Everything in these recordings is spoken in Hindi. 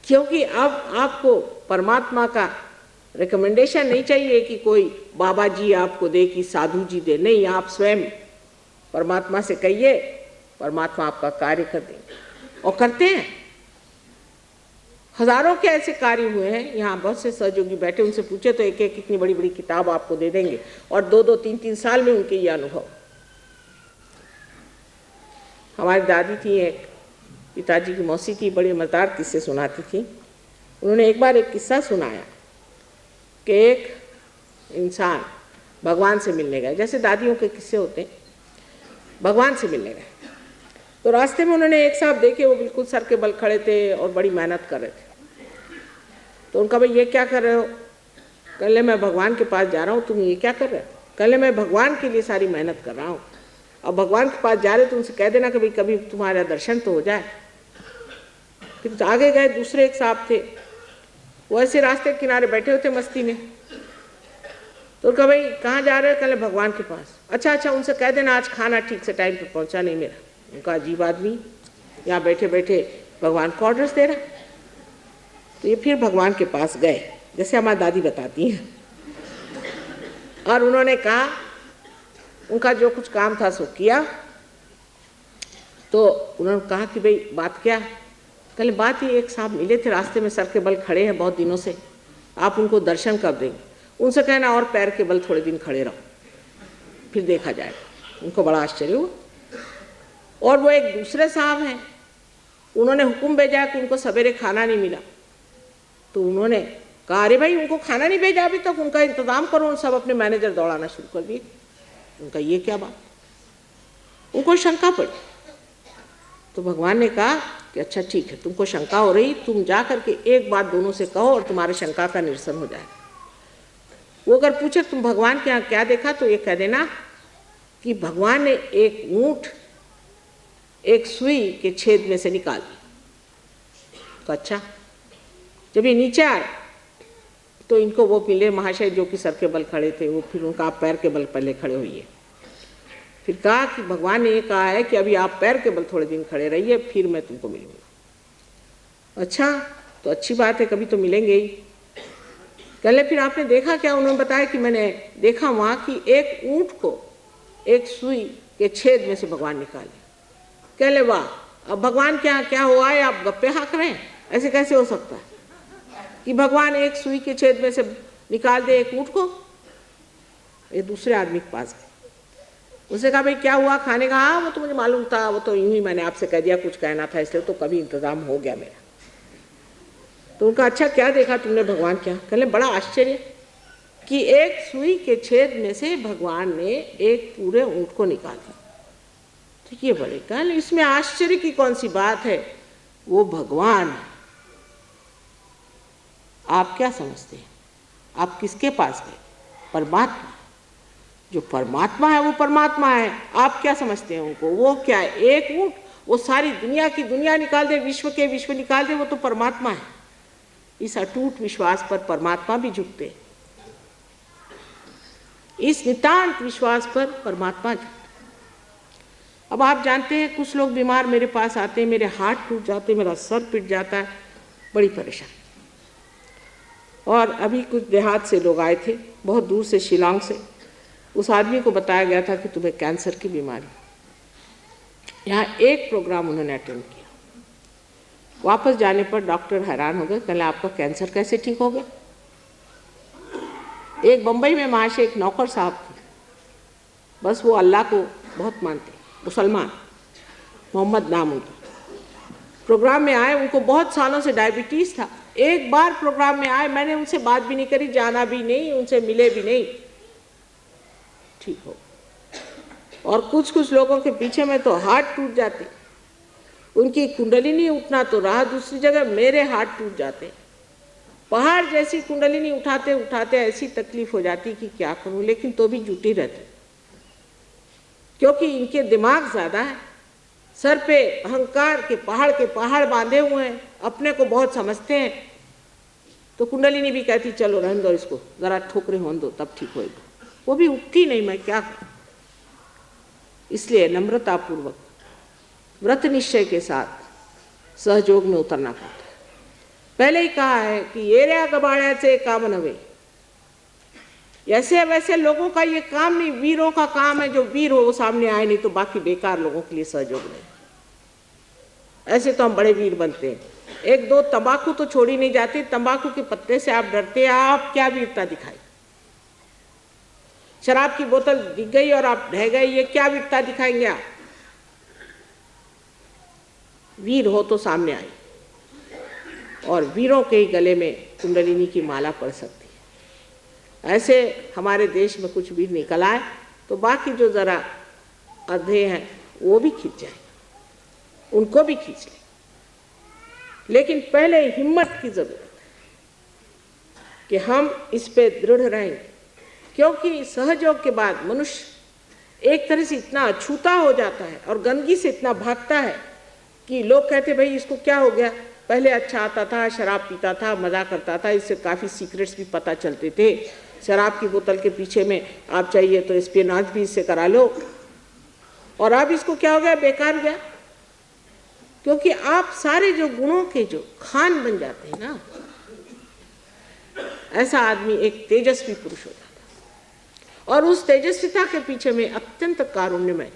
क्योंकि अब आपको परमात्मा का रिकमेंडेशन नहीं चाहिए कि कोई बाबा जी आपको दे कि साधु जी दे, नहीं, आप स्वयं परमात्मा से कहिए, परमात्मा आपका कार्य कर देंगे और करते हैं। हजारों के ऐसे कार्य हुए हैं, यहाँ बहुत से सहयोगी बैठे, उनसे पूछे तो एक एक इतनी बड़ी बड़ी किताब आपको दे देंगे और 2-2, 3-3 साल में उनके ये अनुभव। हमारी दादी थी, एक पिताजी की मौसी थी, बड़े मजेदार किस्से सुनाती थी। उन्होंने एक बार एक किस्सा सुनाया कि एक इंसान भगवान से मिलने गए, जैसे दादियों के किस्से होते हैं, भगवान से मिलने गए। तो रास्ते में उन्होंने एक साहब देखे, वो बिल्कुल सर के बल खड़े थे और बड़ी मेहनत कर रहे थे। तो उनका, भाई ये क्या कर रहे हो? कहले मैं भगवान के पास जा रहा हूँ। तुम ये क्या कर रहे हो? कहले मैं भगवान के लिए सारी मेहनत कर रहा हूँ। अब भगवान के पास जा रहे तो उनसे कह देना कि भाई कभी तुम्हारा दर्शन तो हो जाए। फिर तो आगे गए, दूसरे एक साहब थे, वो ऐसे रास्ते के किनारे बैठे हुए थे मस्ती में। तो उनका, भाई कहाँ जा रहे हो? कहले भगवान के पास। अच्छा, उनसे कह देना आज खाना ठीक से टाइम पे पहुँचा नहीं मेरा। उनका, अजीब आदमी, यहाँ बैठे बैठे भगवान को ऑर्डर्स दे रहा। तो ये फिर भगवान के पास गए, जैसे हमारी दादी बताती हैं, और उन्होंने कहा, उनका जो कुछ काम था सो किया। तो उन्होंने कहा कि भाई बात क्या? कहले बात ये, एक साहब मिले थे रास्ते में, सर के बल खड़े हैं बहुत दिनों से, आप उनको दर्शन कब देंगे? उनसे कहना और पैर के बल थोड़े दिन खड़े रहो, फिर देखा जाएगा। उनको बड़ा आश्चर्य हुआ। और वो एक दूसरे साहब हैं, उन्होंने हुक्म भेजा कि उनको सवेरे खाना नहीं मिला। तो उन्होंने कहा, अरे भाई उनको खाना नहीं भेजा अभी तक, उनका इंतजाम करो। उन सब अपने मैनेजर दौड़ाना शुरू कर दिए। उनका, ये क्या बात? उनको शंका पड़ी। तो भगवान ने कहा कि अच्छा ठीक है, तुमको शंका हो रही, तुम जा करके एक बात दोनों से कहो और तुम्हारे शंका का निरसन हो जाएगा। वो अगर पूछे तुम भगवान के यहाँ क्या देखा, तो ये कह देना कि भगवान ने एक ऊंट एक सुई के छेद में से निकाल दी। तो अच्छा, जब ये नीचे आए तो इनको वो मिले महाशय जो कि सर के बल खड़े थे, वो फिर उनका, आप पैर के बल पहले खड़े होइए। फिर कहा कि भगवान ने ये कहा है कि अभी आप पैर के बल थोड़े दिन खड़े रहिए, फिर मैं तुमको मिलूंगा। अच्छा, तो अच्छी बात है, कभी तो मिलेंगे ही। कहले फिर आपने देखा क्या? उन्होंने बताया कि मैंने देखा वहाँ कि एक ऊंट को एक सुई के छेद में से भगवान निकाले। कहले वाह, अब भगवान क्या हुआ है? आप गप्पे हाँक रहे हैं? ऐसे कैसे हो सकता है कि भगवान एक सुई के छेद में से निकाल दे एक ऊंट को? ये दूसरे आदमी के पास गए, उसने कहा भाई क्या हुआ खाने का? हाँ वो तो मुझे मालूम था, वो तो यूं ही मैंने आपसे कह दिया, कुछ कहना था इसलिए, तो कभी इंतजाम हो गया मेरा। तो उनका, अच्छा क्या देखा तुमने भगवान? क्या? कहले बड़ा आश्चर्य कि एक सुई के छेद में से भगवान ने एक पूरे ऊंट को निकाल दिया। तो ये बड़े, कहले इसमें आश्चर्य की कौन सी बात है? वो भगवान है। आप क्या समझते हैं? आप किसके पास गए? परमात्मा। जो परमात्मा है वो परमात्मा है। आप क्या समझते हैं उनको? वो क्या है? एक ऊंट, वो सारी दुनिया की दुनिया निकाल दे, विश्व के विश्व निकाल दे, वो तो परमात्मा है। इस अटूट विश्वास पर परमात्मा भी झुकते, इस नितांत विश्वास पर परमात्मा झुकते। अब आप जानते हैं कुछ लोग बीमार मेरे पास आते हैं, मेरे हाथ टूट जाते, मेरा सर पिट जाता है, बड़ी परेशान। और अभी कुछ देहात से लोग आए थे, बहुत दूर से, शिलांग से। उस आदमी को बताया गया था कि तुम्हें कैंसर की बीमारी। यहाँ एक प्रोग्राम उन्होंने अटेंड किया, वापस जाने पर डॉक्टर हैरान हो गए, कहले आपका कैंसर कैसे ठीक हो गया? एक बम्बई में महाशय एक नौकर साहब थे, बस वो अल्लाह को बहुत मानते, मुसलमान, मोहम्मद नाम उनका। प्रोग्राम में आए, उनको बहुत सालों से डायबिटीज़ था। एक बार प्रोग्राम में आए, मैंने उनसे बात भी नहीं करी, जाना भी नहीं, उनसे मिले भी नहीं, ठीक हो। और कुछ कुछ लोगों के पीछे में तो हाथ टूट जाते, उनकी कुंडलिनी उठना तो रहा दूसरी जगह, मेरे हाथ टूट जाते, पहाड़ जैसी कुंडलिनी उठाते उठाते ऐसी तकलीफ हो जाती कि क्या करूं, लेकिन तो भी जुटी रहती, क्योंकि इनके दिमाग ज़्यादा है, सर पे अहंकार के पहाड़ बांधे हुए हैं, अपने को बहुत समझते हैं। तो कुंडलिनी भी कहती चलो रहने दो इसको, ज़रा ठोकरे होने दो तब ठीक होएगा, वो भी उठती नहीं, मैं क्या करूं। इसलिए नम्रतापूर्वक व्रत निश्चय के साथ सहयोग में उतरना पड़ता है। पहले ही कहा है कि येऱ्या गबाळ्याचे काम नव्हे। ऐसे वैसे लोगों का ये काम नहीं, वीरों का काम है। जो वीर हो वो सामने आए, नहीं तो बाकी बेकार लोगों के लिए सहयोग नहीं। ऐसे तो हम बड़े वीर बनते हैं। एक दो तंबाकू तो छोड़ी नहीं जाती, तंबाकू के पत्ते से आप डरते हैं, आप क्या वीरता दिखाई। शराब की बोतल दिख गई और आप ढह गए, ये क्या वीरता दिखाएंगे आप। वीर हो तो सामने आई, और वीरों के ही गले में कुंडलिनी की माला पड़ सकती है। ऐसे हमारे देश में कुछ वीर निकल आए तो बाकी जो जरा अधे हैं वो भी खींच जाए, उनको भी खींच ले। लेकिन पहले हिम्मत की जरूरत है कि हम इस पे दृढ़ रहेंगे, क्योंकि सहयोग के बाद मनुष्य एक तरह से इतना अछूता हो जाता है और गंदगी से इतना भागता है कि लोग कहते भाई इसको क्या हो गया। पहले अच्छा आता था, शराब पीता था, मजा करता था, इससे काफ़ी सीक्रेट्स भी पता चलते थे। शराब की बोतल के पीछे में आप चाहिए तो स्पिनाच भी इससे करा लो, और अब इसको क्या हो गया, बेकार गया। क्योंकि आप सारे जो गुणों के जो खान बन जाते हैं ना, ऐसा आदमी एक तेजस्वी पुरुष हो जाता है। और उस तेजस्विता के पीछे में अत्यंत कारुण्यमय,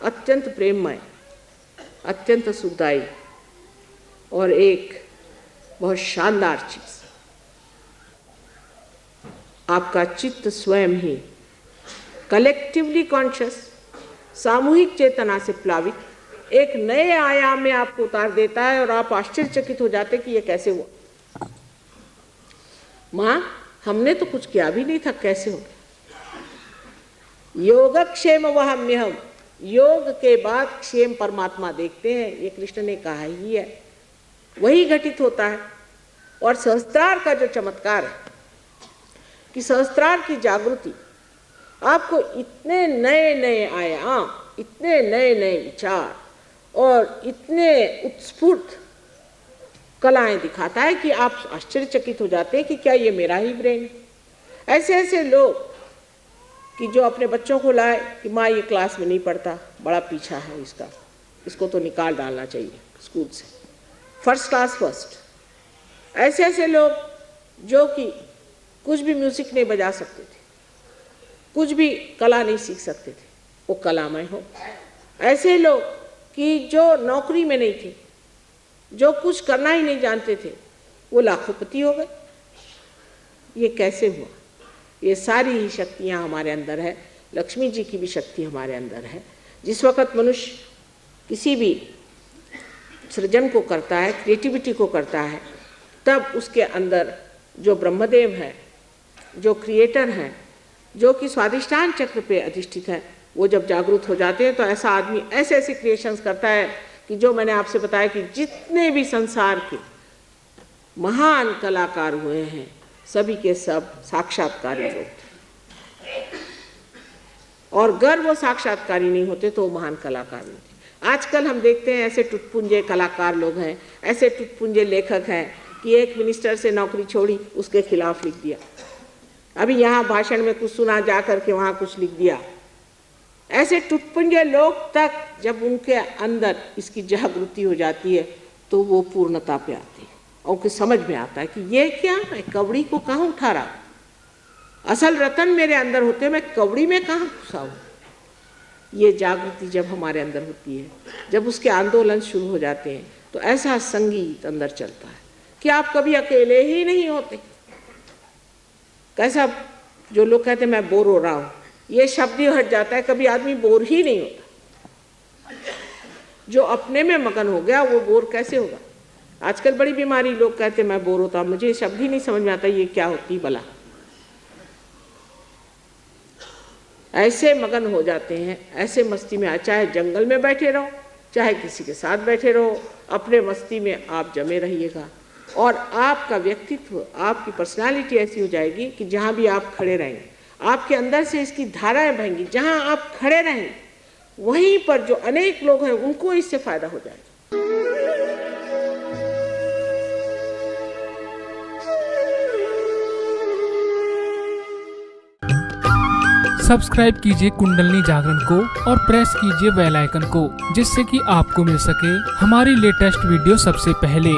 अत्यंत प्रेममय, अत्यंत सुखदायी और एक बहुत शानदार चीज, आपका चित्त स्वयं ही कलेक्टिवली कॉन्शियस, सामूहिक चेतना से प्लावित एक नए आयाम में आपको उतार देता है, और आप आश्चर्यचकित हो जाते कि ये कैसे हुआ। माँ, हमने तो कुछ किया भी नहीं था, कैसे हो गया। योगक्षेम वहम्यहम्, योग के बाद क्षेम परमात्मा देखते हैं, ये कृष्ण ने कहा ही है, वही घटित होता है। और सहस्त्रार का जो चमत्कार है कि सहस्त्रार की जागृति आपको इतने नए नए आयाम, इतने नए नए विचार और इतने उत्स्फूर्त कलाएं दिखाता है कि आप आश्चर्यचकित हो जाते हैं कि क्या ये मेरा ही ब्रेन है। ऐसे ऐसे लोग कि जो अपने बच्चों को लाए कि माँ ये क्लास में नहीं पढ़ता, बड़ा पीछा है इसका, इसको तो निकाल डालना चाहिए स्कूल से, फर्स्ट क्लास फर्स्ट। ऐसे ऐसे लोग जो कि कुछ भी म्यूजिक नहीं बजा सकते थे, कुछ भी कला नहीं सीख सकते थे, वो कलामय हो। ऐसे लोग कि जो नौकरी में नहीं थे, जो कुछ करना ही नहीं जानते थे, वो लाखोंपति हो गए। ये कैसे हुआ? ये सारी ही शक्तियाँ हमारे अंदर है, लक्ष्मी जी की भी शक्ति हमारे अंदर है। जिस वक़्त मनुष्य किसी भी सृजन को करता है, क्रिएटिविटी को करता है, तब उसके अंदर जो ब्रह्मदेव है, जो क्रिएटर हैं, जो कि स्वादिष्ठान चक्र पे अधिष्ठित है, वो जब जागरूक हो जाते हैं तो ऐसा आदमी ऐसे ऐसे क्रिएशंस करता है कि जो मैंने आपसे बताया कि जितने भी संसार के महान कलाकार हुए हैं, सभी के सब साक्षात्कारी लोग थे। और अगर वो साक्षात्कारी नहीं होते तो वो महान कलाकार नहीं थे। आजकल हम देखते हैं ऐसे टुटपुंजे कलाकार लोग हैं, ऐसे टुटपुंजे लेखक हैं कि एक मिनिस्टर से नौकरी छोड़ी, उसके खिलाफ लिख दिया। अभी यहाँ भाषण में कुछ सुना, जा करके वहाँ कुछ लिख दिया। ऐसे टुटपुंजे लोग तक जब उनके अंदर इसकी जागृति हो जाती है तो वो पूर्णता पे आती है और उनको समझ में आता है कि ये क्या, मैं कवड़ी को कहाँ उठा रहा हूँ, असल रतन मेरे अंदर होते, मैं कवड़ी में कहाँ घुसा हूँ। ये जागृति जब हमारे अंदर होती है, जब उसके आंदोलन शुरू हो जाते हैं, तो ऐसा संगीत अंदर चलता है कि आप कभी अकेले ही नहीं होते। कैसा, जो लोग कहते हैं मैं बोर हो रहा हूँ, ये शब्द ही हट जाता है, कभी आदमी बोर ही नहीं होता। जो अपने में मगन हो गया वो बोर कैसे होगा। आजकल बड़ी बीमारी, लोग कहते हैं मैं बोर होता हूँ, मुझे शब्द ही नहीं समझ में आता ये क्या होती भला। ऐसे मगन हो जाते हैं, ऐसे मस्ती में, चाहे जंगल में बैठे रहो, चाहे किसी के साथ बैठे रहो, अपने मस्ती में आप जमे रहिएगा। और आपका व्यक्तित्व, आपकी पर्सनालिटी ऐसी हो जाएगी कि जहाँ भी आप खड़े रहेंगे, आपके अंदर से इसकी धाराएं बहेंगी। जहाँ आप खड़े रहेंगे वहीं पर जो अनेक लोग हैं उनको इससे फायदा हो जाएगा। सब्सक्राइब कीजिए कुंडलिनी जागरण को और प्रेस कीजिए बेल आइकन को, जिससे कि आपको मिल सके हमारी लेटेस्ट वीडियो सबसे पहले।